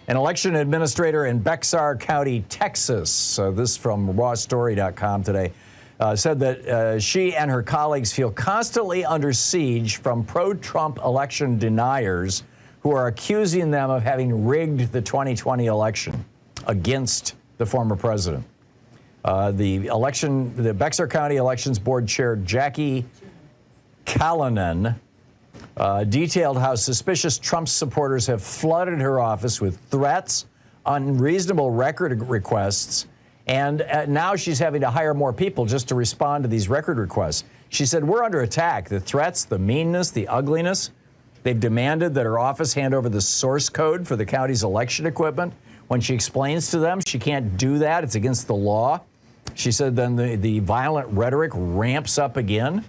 An election administrator in Bexar County, Texas, this from rawstory.com today, said that she and her colleagues feel constantly under siege from pro-Trump election deniers who are accusing them of having rigged the 2020 election against the former president. The Bexar County Elections Board Chair Jackie Callanan detailed how suspicious Trump supporters have flooded her office with threats, unreasonable record requests, and now she's having to hire more people just to respond to these record requests. She said, "We're under attack. The threats, the meanness, the ugliness." They've demanded that her office hand over the source code for the county's election equipment. When she explains to them she can't do that, it's against the law. She said then the violent rhetoric ramps up again.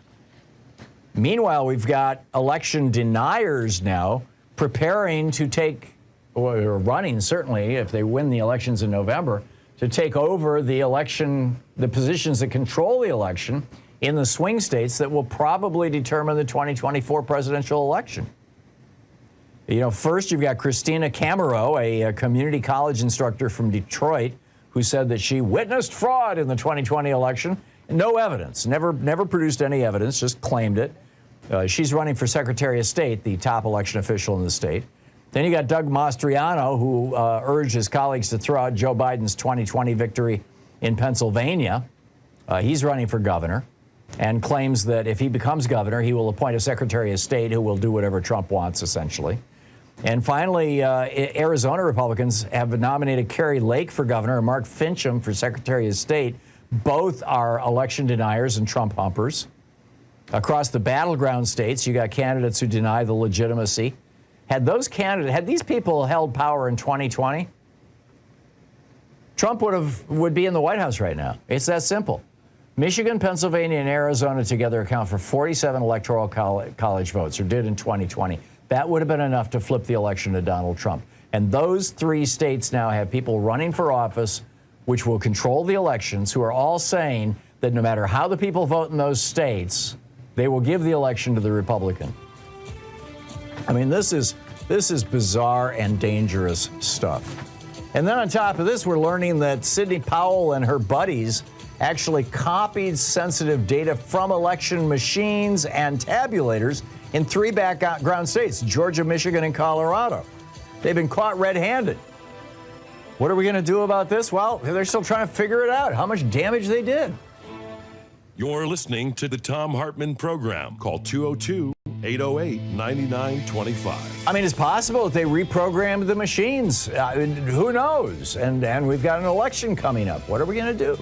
Meanwhile, we've got election deniers now preparing to take, or running certainly, if they win the elections in November, to take over the election, the positions that control the election in the swing states that will probably determine the 2024 presidential election. You know, first you've got Christina Camero, a community college instructor from Detroit, who said that she witnessed fraud in the 2020 election. No evidence, never produced any evidence, just claimed it. She's running for Secretary of State, the top election official in the state. Then you got Doug Mastriano, who urged his colleagues to throw out Joe Biden's 2020 victory in Pennsylvania. He's running for governor and claims that if he becomes governor, he will appoint a Secretary of State who will do whatever Trump wants, essentially. And finally, Arizona Republicans have nominated Kari Lake for governor and Mark Finchem for Secretary of State. Both are election deniers and Trump humpers. Across the battleground states, you got candidates who deny the legitimacy. Had these people held power in 2020, Trump would be in the White House right now. It's that simple. Michigan, Pennsylvania, and Arizona together account for 47 electoral college votes, or did in 2020. That would have been enough to flip the election to Donald Trump. And those three states now have people running for office which will control the elections, who are all saying that no matter how the people vote in those states, they will give the election to the Republican. I mean, this is bizarre and dangerous stuff. And then on top of this, we're learning that Sidney Powell and her buddies actually copied sensitive data from election machines and tabulators in 3 background states, Georgia, Michigan, and Colorado. They've been caught red-handed. What are we going to do about this? Well, they're still trying to figure it out, how much damage they did. You're listening to the Thom Hartmann Program. Call 202-808-9925. I mean, it's possible that they reprogrammed the machines. Who knows? And we've got an election coming up. What are we going to do?